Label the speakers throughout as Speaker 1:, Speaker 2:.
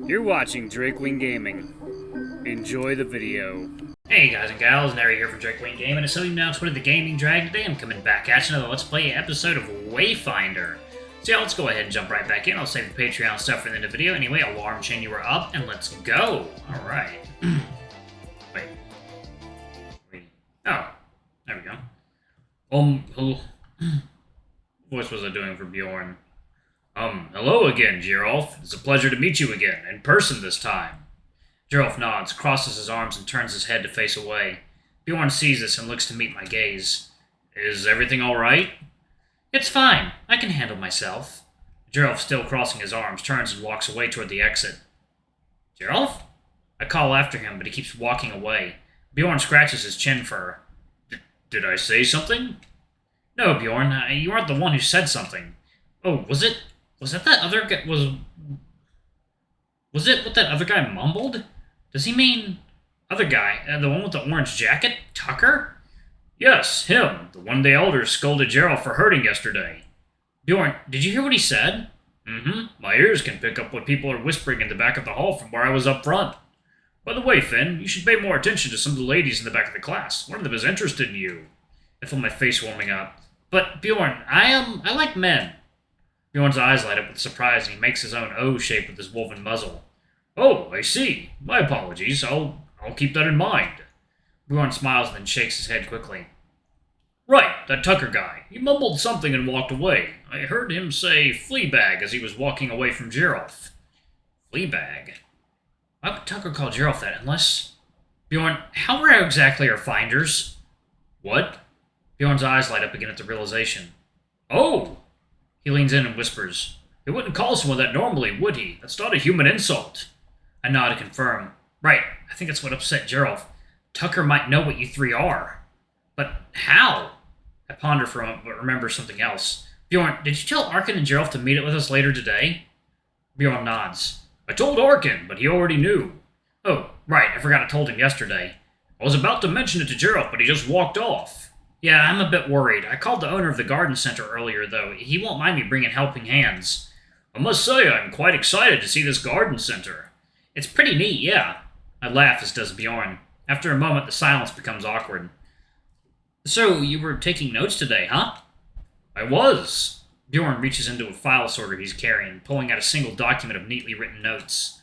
Speaker 1: You're watching Drakewing Gaming. Enjoy the video.
Speaker 2: Hey guys and gals, Nary here from Drakewing Gaming, and so you now Twitter the Gaming Dragon. Today I'm coming back at you another Let's Play episode of Wayfinder. So yeah, let's go ahead and jump right back in. I'll save the Patreon stuff for the end of the video. Anyway, alarm chain, you were up, and let's go. Alright. Wait. Oh, there we go. Hello. What voice was I doing for Biorn? Hello again, Gierolf. It's a pleasure to meet you again, in person this time. Gierolf nods, crosses his arms, and turns his head to face away. Biorn sees this and looks to meet my gaze. Is everything alright? It's fine. I can handle myself. Gierolf, still crossing his arms, turns and walks away toward the exit. Gierolf? I call after him, but he keeps walking away. Biorn scratches his chin fur. Did I say something? No, Biorn, you aren't the one who said something. Oh, was it that other guy? Was it what that other guy mumbled? Does he mean other guy, the one with the orange jacket, Tucker? Yes, him, the one the elders scolded Geral for hurting yesterday. Biorn, did you hear what he said? My ears can pick up what people are whispering in the back of the hall from where I was up front. By the way, Finn, you should pay more attention to some of the ladies in the back of the class. One of them is interested in you. I feel my face warming up. But, Biorn, I like men. Bjorn's eyes light up with surprise, and he makes his own O shape with his woven muzzle. Oh, I see. My apologies. I'll keep that in mind. Bjorn smiles and then shakes his head quickly. Right, that Tucker guy. He mumbled something and walked away. I heard him say Fleabag as he was walking away from Gierolf. Fleabag? Why would Tucker call Gierolf that unless... Bjorn, how rare exactly are finders? What? Bjorn's eyes light up again at the realization. Oh! He leans in and whispers, He wouldn't call someone that normally, would he? That's not a human insult. I nod to confirm. Right, I think that's what upset Gierolf. Tucker might know what you three are. But how? I ponder for a moment, but remember something else. Bjorn, did you tell Arkin and Gierolf to meet up with us later today? Bjorn nods. I told Arkin, but he already knew. Oh, right, I forgot I told him yesterday. I was about to mention it to Gierolf, but he just walked off. Yeah, I'm a bit worried. I called the owner of the garden center earlier, though. He won't mind me bringing helping hands. I must say, I'm quite excited to see this garden center. It's pretty neat, yeah. I laugh, as does Bjorn. After a moment, the silence becomes awkward. So, you were taking notes today, huh? I was. Bjorn reaches into a file sorter he's carrying, pulling out a single document of neatly written notes.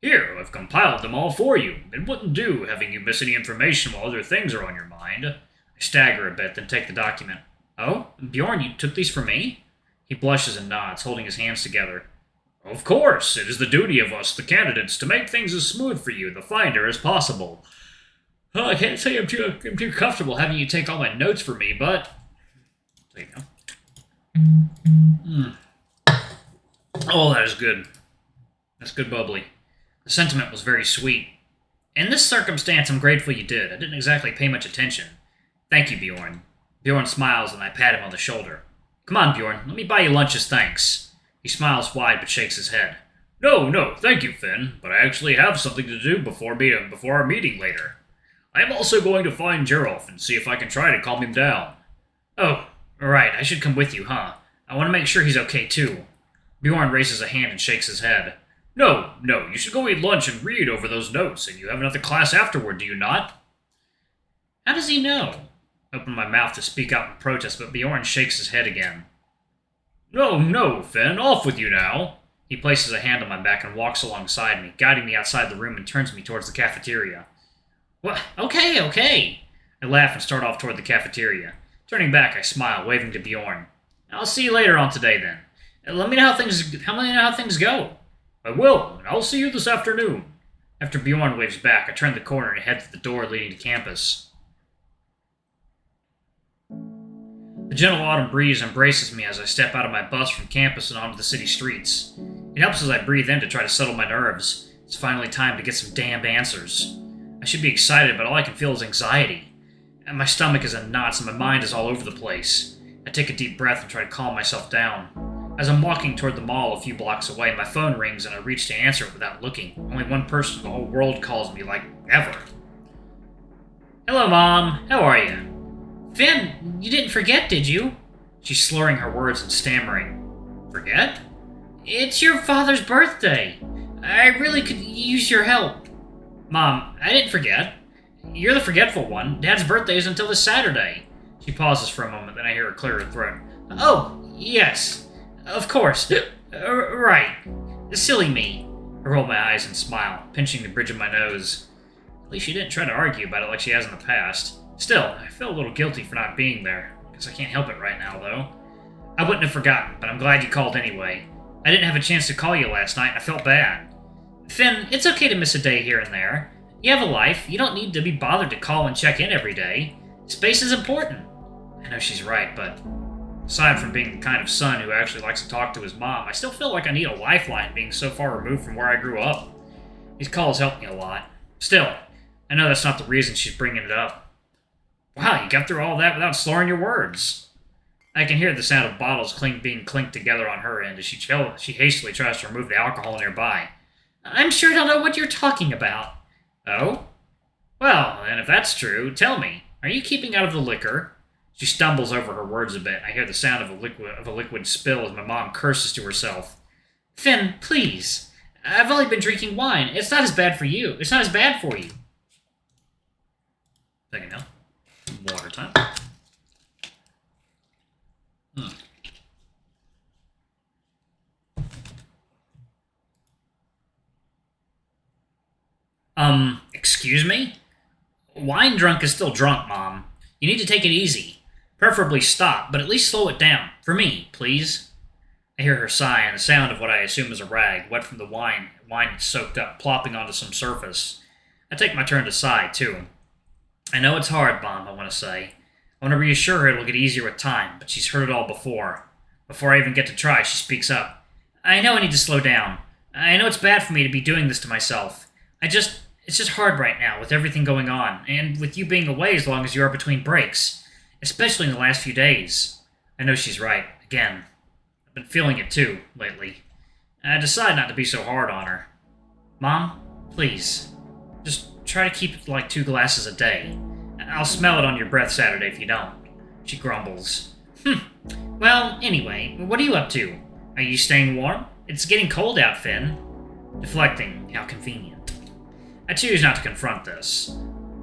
Speaker 2: Here, I've compiled them all for you. It wouldn't do having you miss any information while other things are on your mind. I stagger a bit, then take the document. Oh, Bjorn, you took these for me? He blushes and nods, holding his hands together. Of course, it is the duty of us, the candidates, to make things as smooth for you, the finder, as possible. Well, I can't say I'm too comfortable having you take all my notes for me, but... There you go. Oh, that is good. That's good bubbly. The sentiment was very sweet. In this circumstance, I'm grateful you did. I didn't exactly pay much attention. Thank you, Bjorn. Bjorn smiles, and I pat him on the shoulder. Come on, Bjorn, let me buy you lunch as thanks. He smiles wide, but shakes his head. No, thank you, Finn, but I actually have something to do before our meeting later. I am also going to find Gierolf and see if I can try to calm him down. Oh, right, I should come with you, huh? I want to make sure he's okay, too. Bjorn raises a hand and shakes his head. No, you should go eat lunch and read over those notes, and you have another class afterward, do you not? How does he know? I open my mouth to speak out in protest, but Bjorn shakes his head again. No, Finn, off with you now. He places a hand on my back and walks alongside me, guiding me outside the room and turns me towards the cafeteria. Well, okay. I laugh and start off toward the cafeteria. Turning back, I smile, waving to Bjorn. I'll see you later on today, then. Let me know how things go. I will, and I'll see you this afternoon. After Bjorn waves back, I turn the corner and head to the door leading to campus. The gentle autumn breeze embraces me as I step out of my bus from campus and onto the city streets. It helps as I breathe in to try to settle my nerves. It's finally time to get some damned answers. I should be excited, but all I can feel is anxiety. And my stomach is in knots and my mind is all over the place. I take a deep breath and try to calm myself down. As I'm walking toward the mall a few blocks away, my phone rings and I reach to answer it without looking. Only one person in the whole world calls me, like, ever. Hello, Mom. How are you? Finn, you didn't forget, did you? She's slurring her words and stammering. Forget? It's your father's birthday. I really could use your help. Mom, I didn't forget. You're the forgetful one. Dad's birthday is until this Saturday. She pauses for a moment, then I hear her clear her throat. Oh, yes. Of course. Right. Silly me. I roll my eyes and smile, pinching the bridge of my nose. At least she didn't try to argue about it like she has in the past. Still, I feel a little guilty for not being there. Guess I can't help it right now, though. I wouldn't have forgotten, but I'm glad you called anyway. I didn't have a chance to call you last night, and I felt bad. Finn, it's okay to miss a day here and there. You have a life. You don't need to be bothered to call and check in every day. Space is important. I know she's right, but aside from being the kind of son who actually likes to talk to his mom, I still feel like I need a lifeline being so far removed from where I grew up. These calls help me a lot. Still, I know that's not the reason she's bringing it up. Wow, you got through all that without slurring your words. I can hear the sound of bottles being clinked together on her end as she hastily tries to remove the alcohol nearby. I'm sure I don't know what you're talking about. Oh? Well, then if that's true, tell me, are you keeping out of the liquor? She stumbles over her words a bit. I hear the sound of a liquid spill as my mom curses to herself. Finn, please. I've only been drinking wine. It's not as bad for you. It's not as bad for you. Second now. Water time. Excuse me? Wine drunk is still drunk, Mom. You need to take it easy. Preferably stop, but at least slow it down. For me, please. I hear her sigh and the sound of what I assume is a rag, wet from the wine soaked up, plopping onto some surface. I take my turn to sigh, too. I know it's hard, Mom, I want to say. I want to reassure her it'll get easier with time, but she's heard it all before. Before I even get to try, she speaks up. I know I need to slow down. I know it's bad for me to be doing this to myself. It's just hard right now with everything going on, and with you being away as long as you are between breaks, especially in the last few days. I know she's right, again. I've been feeling it too, lately. I decide not to be so hard on her. Mom, please, just try to keep it like 2 glasses a day. I'll smell it on your breath Saturday if you don't. She grumbles. Well, anyway, what are you up to? Are you staying warm? It's getting cold out, Finn. Deflecting, how convenient. I choose not to confront this.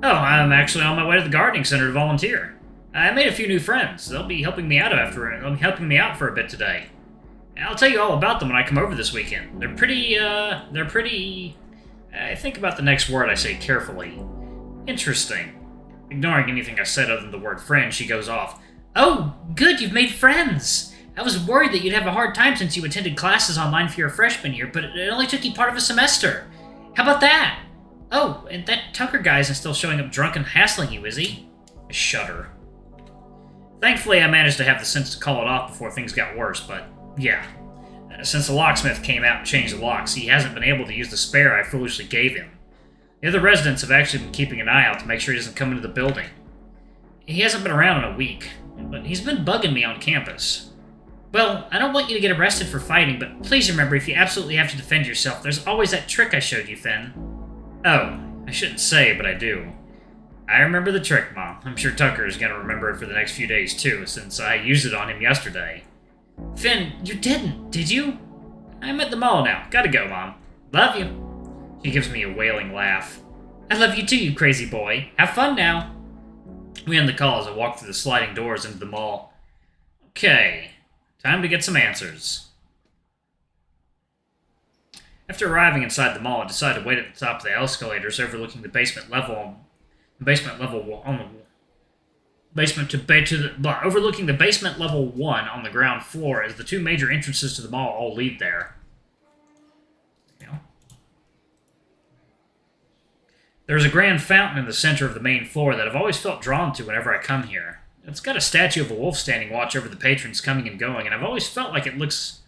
Speaker 2: Oh, I'm actually on my way to the gardening center to volunteer. I made a few new friends. They'll be helping me out for a bit today. I'll tell you all about them when I come over this weekend. They're pretty. I think about the next word I say carefully. Interesting. Ignoring anything I said other than the word friend, she goes off. Oh, good, you've made friends. I was worried that you'd have a hard time since you attended classes online for your freshman year, but it only took you part of a semester. How about that? Oh, and that Tucker guy isn't still showing up drunk and hassling you, is he? I shudder. Thankfully, I managed to have the sense to call it off before things got worse, but yeah. Since the locksmith came out and changed the locks, he hasn't been able to use the spare I foolishly gave him. The other residents have actually been keeping an eye out to make sure he doesn't come into the building. He hasn't been around in a week, but he's been bugging me on campus. Well, I don't want you to get arrested for fighting, but please remember if you absolutely have to defend yourself, there's always that trick I showed you, Finn. Oh, I shouldn't say, but I do. I remember the trick, Mom. I'm sure Tucker is going to remember it for the next few days, too, since I used it on him yesterday. Finn, you didn't, did you? I'm at the mall now. Gotta go, Mom. Love you. She gives me a wailing laugh. I love you too, you crazy boy. Have fun now. We end the call as I walk through the sliding doors into the mall. Okay, time to get some answers. Overlooking the basement level 1 on the ground floor as the 2 major entrances to the mall all lead there. There's a grand fountain in the center of the main floor that I've always felt drawn to whenever I come here. It's got a statue of a wolf standing watch over the patrons coming and going, and I've always felt like it looks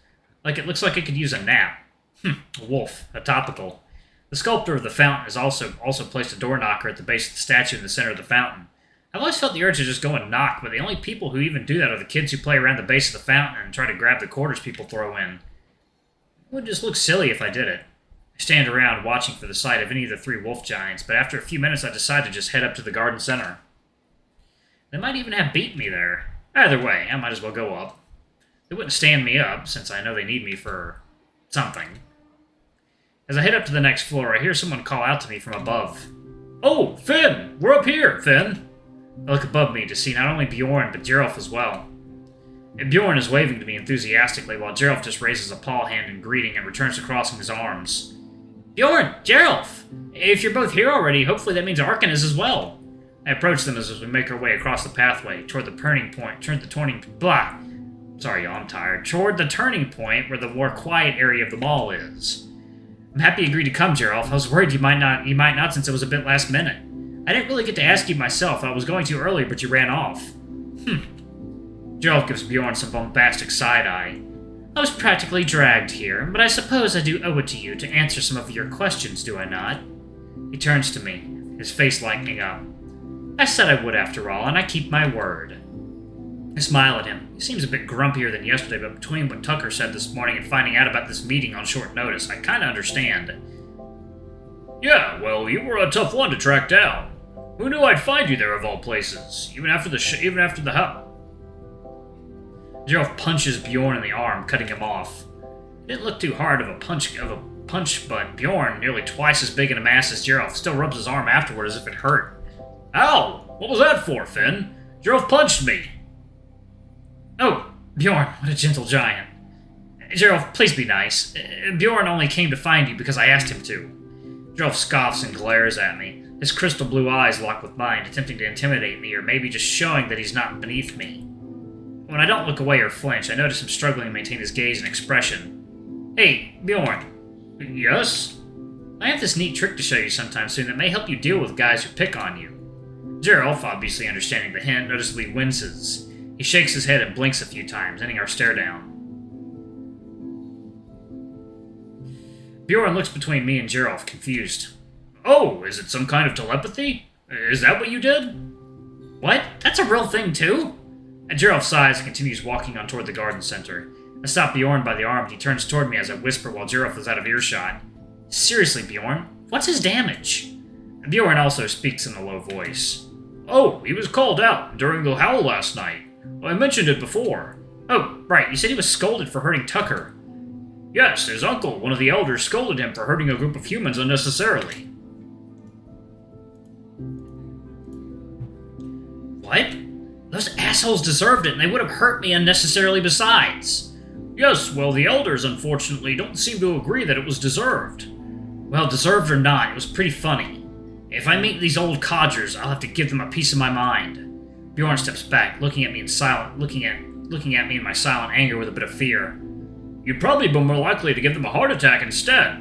Speaker 2: like it could use a nap. A wolf, a topical. The sculptor of the fountain has also placed a door knocker at the base of the statue in the center of the fountain. I've always felt the urge to just go and knock, but the only people who even do that are the kids who play around the base of the fountain and try to grab the quarters people throw in. It would just look silly if I did it. I stand around watching for the sight of any of the 3 wolf giants, but after a few minutes I decide to just head up to the garden center. They might even have beat me there. Either way, I might as well go up. They wouldn't stand me up, since I know they need me for something. As I head up to the next floor, I hear someone call out to me from above. "Oh, Finn! We're up here, Finn!" I look above me to see not only Biorn, but Gierolf as well. And Biorn is waving to me enthusiastically, while Gierolf just raises a paw hand in greeting and returns to crossing his arms. "Biorn! Gierolf! If you're both here already, hopefully that means Arkin is as well." I approach them as we make our way across the pathway toward the turning point, toward the turning point where the more quiet area of the mall is. "I'm happy you agreed to come, Gierolf. I was worried you might not since it was a bit last minute. I didn't really get to ask you myself. I was going to earlier, but you ran off." Geral gives Biorn some bombastic side-eye. "I was practically dragged here, but I suppose I do owe it to you to answer some of your questions, do I not?" He turns to me, his face lightening up. "I said I would after all, and I keep my word." I smile at him. He seems a bit grumpier than yesterday, but between what Tucker said this morning and finding out about this meeting on short notice, I kinda understand. "Yeah, well, you were a tough one to track down. Who knew I'd find you there of all places, even after the hunt?" Gierolf punches Biorn in the arm, cutting him off. It didn't look too hard of a punch, but Biorn, nearly twice as big in a mass as Gierolf, still rubs his arm afterward as if it hurt. "Ow! What was that for, Finn? Gierolf punched me!" "Oh, Biorn, what a gentle giant. Gierolf, please be nice. Biorn only came to find you because I asked him to." Gierolf scoffs and glares at me. His crystal blue eyes lock with mine, attempting to intimidate me, or maybe just showing that he's not beneath me. When I don't look away or flinch, I notice him struggling to maintain his gaze and expression. "Hey, Biorn." "Yes?" "I have this neat trick to show you sometime soon that may help you deal with guys who pick on you." Gierolf, obviously understanding the hint, noticeably winces. He shakes his head and blinks a few times, ending our stare down. Biorn looks between me and Gierolf, confused. "Oh, is it some kind of telepathy? Is that what you did?" "What? That's a real thing, too?" And Gierolf sighs and continues walking on toward the garden center. I stop Biorn by the arm and he turns toward me as I whisper while Gierolf is out of earshot. "Seriously, Biorn, what's his damage?" And Biorn also speaks in a low voice. "Oh, he was called out during the howl last night. I mentioned it before." "Oh, right, you said he was scolded for hurting Tucker." "Yes, his uncle, one of the elders, scolded him for hurting a group of humans unnecessarily." "What? Those assholes deserved it, and they would have hurt me unnecessarily besides." "Yes, well, the elders, unfortunately, don't seem to agree that it was deserved." "Well, deserved or not, it was pretty funny. If I meet these old codgers, I'll have to give them a piece of my mind." Biorn steps back, looking at me in my silent anger with a bit of fear. "You'd probably be more likely to give them a heart attack instead."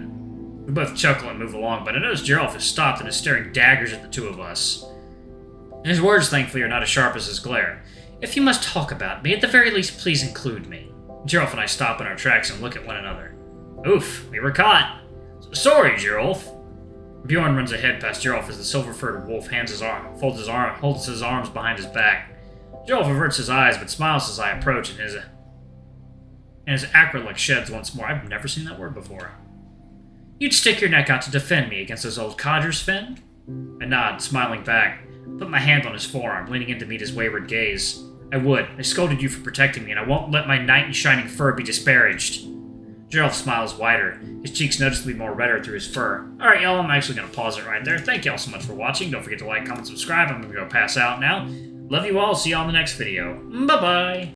Speaker 2: We both chuckle and move along, but I notice Gierolf has stopped and is staring daggers at the two of us. His words, thankfully, are not as sharp as his glare. "If you must talk about me, at the very least, please include me." Gierolf and I stop in our tracks and look at one another. "Oof, we were caught." "Sorry, Gierolf." Biorn runs ahead past Gierolf as the silver-furred wolf holds his arms behind his back. Gierolf averts his eyes but smiles as I approach, and his acrolux sheds once more. I've never seen that word before. "You'd stick your neck out to defend me against those old codgers, Finn?" I nod, smiling back. Put my hand on his forearm, leaning in to meet his wayward gaze. "I would. I scolded you for protecting me, and I won't let my knight in shining fur be disparaged." Gierolf smiles wider, his cheeks noticeably more redder through his fur. Alright, y'all, I'm actually going to pause it right there. Thank y'all so much for watching. Don't forget to like, comment, subscribe. I'm going to go pass out now. Love you all. See y'all in the next video. Bye-bye.